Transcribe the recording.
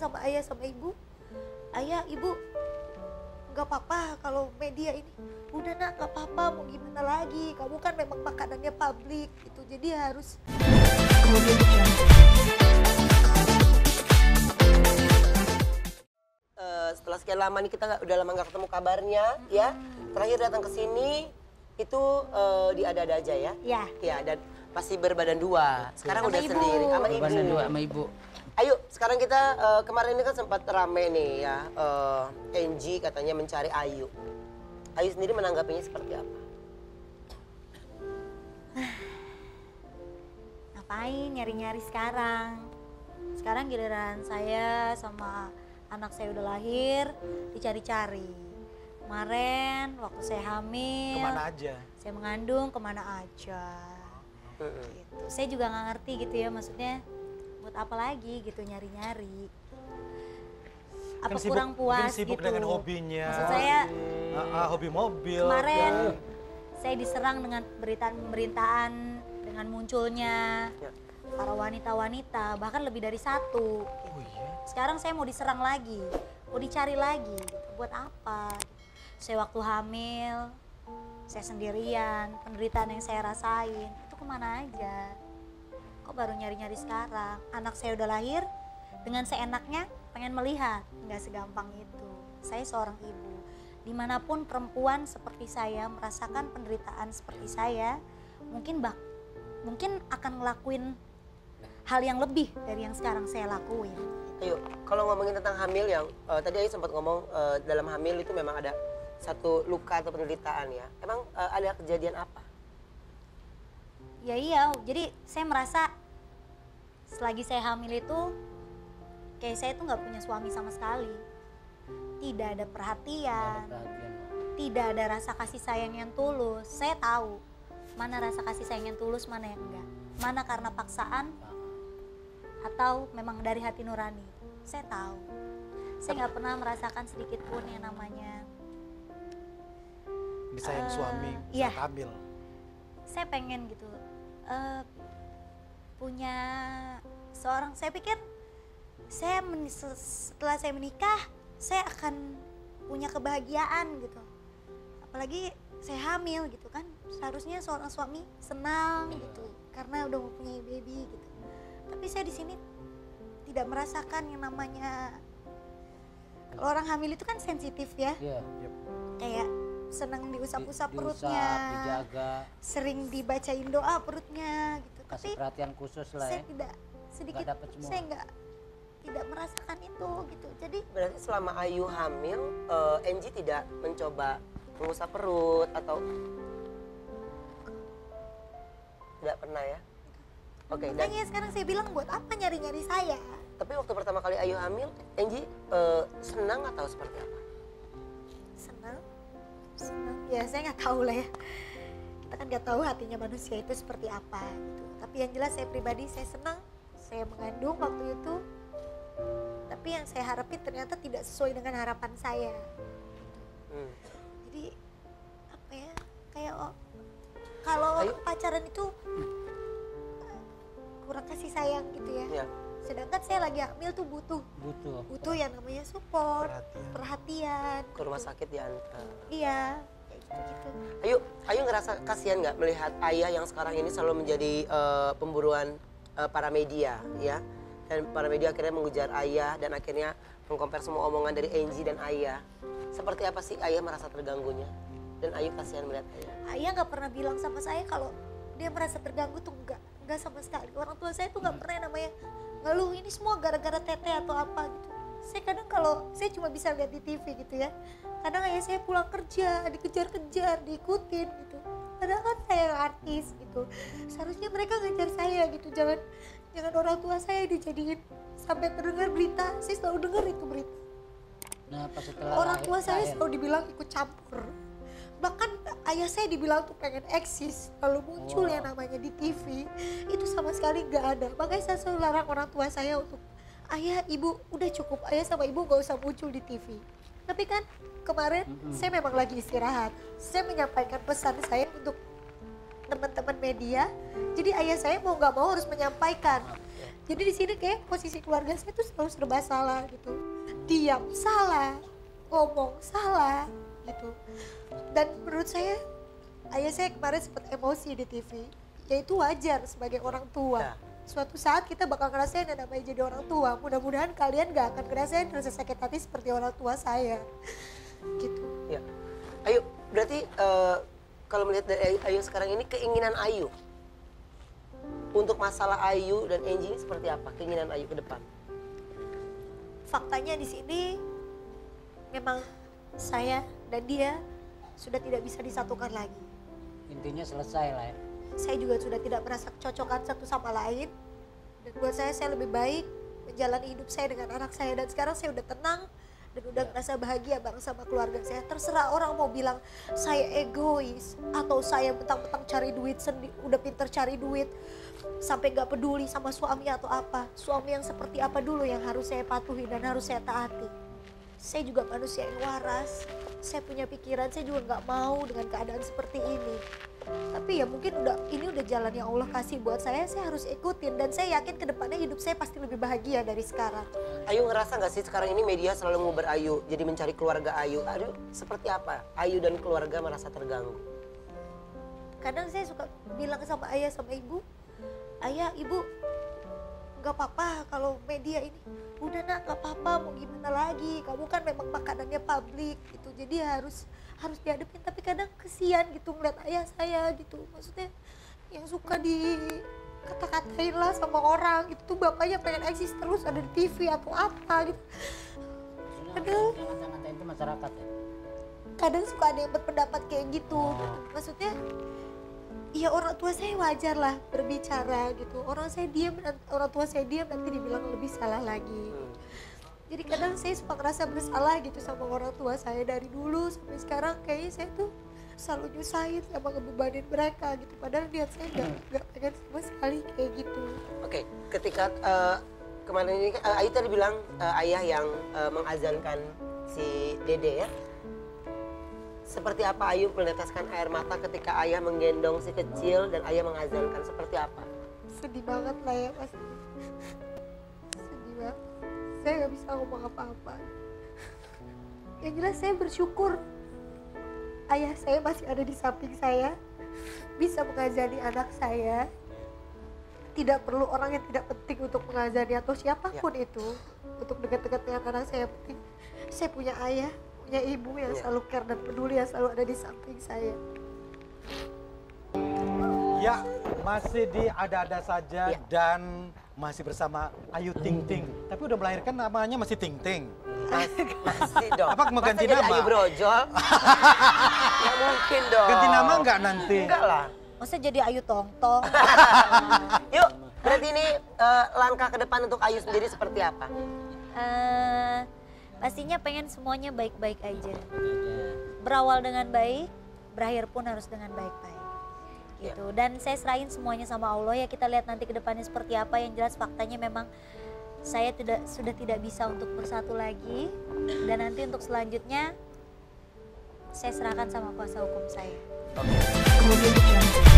sama ayah sama ibu, ayah ibu nggak apa-apa kalau media ini, udah nak nggak apa-apa mau gimana lagi, kamu kan memang makanannya publik gitu, jadi harus. Setelah sekian lama nih kita udah lama nggak ketemu kabarnya ya, terakhir datang ke sini itu di ada-ada aja ya? Iya. Iya, dan pasti berbadan dua, sekarang Sama udah ibu. sendiri sama ibu. Berbadan dua sama ibu. Ayo, sekarang kita kemarin ini kan sempat rame nih ya, Angie katanya mencari Ayu. Ayu sendiri menanggapinya seperti apa? Ngapain nyari-nyari sekarang? Sekarang giliran saya sama anak saya udah lahir, dicari-cari. Kemarin waktu saya hamil, Kemana aja? saya mengandung kemana aja. Gitu. Saya juga nggak ngerti gitu ya, maksudnya buat apa lagi gitu nyari-nyari. Apa Kan kurang puas mungkin sibuk gitu. dengan hobinya. Maksud saya Hobi mobil. kemarin saya diserang dengan pemberitaan dengan munculnya Ya. para wanita-wanita, bahkan lebih dari satu. Gitu. Oh iya? Sekarang saya mau diserang lagi, mau dicari lagi, gitu. Buat apa? Saya waktu hamil, saya sendirian, penderitaan yang saya rasain, itu kemana aja? Kok baru nyari-nyari sekarang? Anak saya udah lahir, dengan seenaknya pengen melihat, nggak segampang itu. Saya seorang ibu, dimanapun perempuan seperti saya merasakan penderitaan seperti saya, mungkin akan ngelakuin hal yang lebih dari yang sekarang saya lakuin. Ayo, kalau ngomongin tentang hamil yang tadi Ayu sempat ngomong dalam hamil itu memang ada satu luka atau penderitaan ya. Emang ada kejadian apa? Ya iya, jadi saya merasa selagi saya hamil itu kayak saya tuh nggak punya suami sama sekali. Tidak ada perhatian, tidak ada rasa kasih sayang yang tulus. Saya tahu mana rasa kasih sayang yang tulus, mana yang enggak. Mana karena paksaan atau memang dari hati nurani. Saya tahu. Saya nggak pernah merasakan sedikit pun yang namanya Disayang suami iya. saat hamil. Saya pengen gitu punya seorang, saya pikir setelah saya menikah saya akan punya kebahagiaan gitu, apalagi saya hamil gitu kan, seharusnya seorang suami senang gitu karena udah mempunyai baby gitu, tapi saya di sini tidak merasakan yang namanya, kalau orang hamil itu kan sensitif ya, Iya. kayak senang diusap-usap Diusap, perutnya, dijaga, sering dibacain doa perutnya gitu. kasih Tapi perhatian khusus lah saya ya. tidak sedikit, Nggak dapet semua. saya tidak merasakan itu gitu. Jadi Berarti selama Ayu hamil, Angie tidak mencoba mengusap perut atau tidak pernah ya? Oke, dan makanya sekarang saya bilang buat apa nyari-nyari saya? tapi waktu pertama kali Ayu hamil, Angie senang atau seperti apa? Senang, ya saya nggak tahu lah ya, kita kan nggak tahu hatinya manusia itu seperti apa gitu. Tapi yang jelas saya pribadi saya senang, saya mengandung waktu itu, tapi yang saya harapin ternyata tidak sesuai dengan harapan saya. Jadi apa ya, kayak kalau orang pacaran itu kurang kasih sayang gitu ya. Ya. Sedangkan saya lagi hamil tuh butuh yang namanya support, perhatian. Ke rumah sakit diantar. Iya, kayak gitu-gitu. Ayu ngerasa kasihan nggak melihat ayah yang sekarang ini selalu menjadi pemburuan para media ya, dan para media akhirnya mengejar ayah dan akhirnya mengkompar semua omongan dari Angie dan ayah. Seperti apa sih ayah merasa terganggunya dan Ayu kasihan melihat ayah? Ayah nggak pernah bilang sama saya kalau dia merasa terganggu tuh enggak sama sekali. Orang tua saya tuh nggak pernah namanya ngeluh ini semua gara-gara teteh atau apa gitu. Saya kadang kalau saya cuma bisa lihat di TV gitu ya. Kadang ayah saya pulang kerja dikejar-kejar, diikutin gitu. Padahal kan saya artis gitu. Seharusnya mereka ngejar saya gitu. Jangan orang tua saya dijadiin sampai terdengar berita. Saya selalu dengar itu berita. Nah, pas setelah Orang tua saya lahir, selalu dibilang ikut campur. Bahkan ayah saya dibilang tuh pengen eksis, lalu muncul yang namanya di TV, itu sama sekali nggak ada. Makanya saya selalu larang orang tua saya untuk, ayah, ibu, udah cukup, ayah sama ibu gak usah muncul di TV. Tapi kan kemarin saya memang lagi istirahat, saya menyampaikan pesan saya untuk teman-teman media, jadi ayah saya mau nggak mau harus menyampaikan. Jadi di sini kayak posisi keluarga saya tuh selalu serba salah gitu. Diam salah, ngomong salah gitu. Dan menurut saya ayah saya kemarin sempat emosi di TV. Ya itu wajar sebagai orang tua. Ya. Suatu saat kita bakal ngerasain yang namanya jadi orang tua. Mudah-mudahan kalian gak akan ngerasain rasa sakit hati seperti orang tua saya. Gitu. Ya. Ayu, berarti kalau melihat dari Ayu sekarang ini, keinginan Ayu untuk masalah Ayu dan Angie ini seperti apa? Keinginan Ayu ke depan? Faktanya di sini memang saya dan dia sudah tidak bisa disatukan lagi. Intinya selesai lah ya. Saya juga sudah tidak merasa kecocokan satu sama lain. Dan buat saya lebih baik menjalani hidup saya dengan anak saya. Dan sekarang saya udah tenang dan udah ngerasa bahagia bareng sama keluarga saya. Terserah orang mau bilang saya egois atau saya mentang-mentang cari duit sendiri, udah pinter cari duit sampai gak peduli sama suami atau apa. Suami yang seperti apa dulu yang harus saya patuhi dan harus saya taati. Saya juga manusia yang waras. Saya punya pikiran, saya juga gak mau dengan keadaan seperti ini. Tapi ya mungkin ini udah jalan yang Allah kasih buat saya harus ikutin. Dan saya yakin kedepannya hidup saya pasti lebih bahagia dari sekarang. Ayu ngerasa nggak sih sekarang ini media selalu nguber Ayu, jadi mencari keluarga Ayu. Ayu seperti apa? Ayu dan keluarga merasa terganggu. Kadang saya suka bilang sama ayah sama ibu, ayah ibu gak apa-apa kalau media ini. Udah nak gak apa-apa, mau gimana lagi, kamu kan memang makanannya publik gitu. Jadi harus dihadapin, tapi kadang kesian gitu ngeliat ayah saya gitu. Maksudnya yang suka dikata-katain lah sama orang gitu, tuh bapaknya pengen eksis terus ada di TV atau apa gitu. Kadang Ngata-ngatain itu masyarakat ya. kadang suka ada yang berpendapat kayak gitu. Maksudnya ya orang tua saya wajar lah berbicara gitu. Orang tua saya diam nanti dibilang lebih salah lagi. Jadi kadang saya suka ngerasa bersalah gitu sama orang tua saya dari dulu sampai sekarang. Kayaknya saya tuh selalu nyusahin sama ngebebanin mereka gitu. Padahal niat saya gak pengen sama sekali kayak gitu. Oke, ketika kemarin ini Ayu tadi bilang ayah yang mengazankan si Dede ya. Seperti apa Ayu meneteskan air mata ketika ayah menggendong si kecil dan ayah mengazankan? Seperti apa? Sedih banget lah ya pasti. Sedih banget. Saya gak bisa ngomong apa-apa. Yang jelas saya bersyukur ayah saya masih ada di samping saya, bisa mengajari anak saya. Tidak perlu orang yang tidak penting untuk mengajari atau siapapun itu untuk dekat-dekat dengan anak saya. Penting saya punya ayah, punya ibu yang selalu care dan peduli, yang selalu ada di samping saya. Ya, masih di ada-ada saja dan masih bersama Ayu Ting Ting. Tapi udah melahirkan namanya masih Ting Ting. Masih dong. Apa mau ganti Masa jadi nama? Ayu brojol? Ya mungkin dong. Ganti nama nggak nanti? Enggak lah. Masa jadi Ayu Tong Tong? Yuk, berarti ini langkah ke depan untuk Ayu sendiri seperti apa? Pastinya pengen semuanya baik-baik aja. Berawal dengan baik, berakhir pun harus dengan baik-baik. Gitu. Dan saya serahin semuanya sama Allah, ya kita lihat nanti ke depannya seperti apa. Yang jelas faktanya memang saya sudah tidak bisa untuk bersatu lagi. Dan nanti untuk selanjutnya saya serahkan sama kuasa hukum saya. Oke.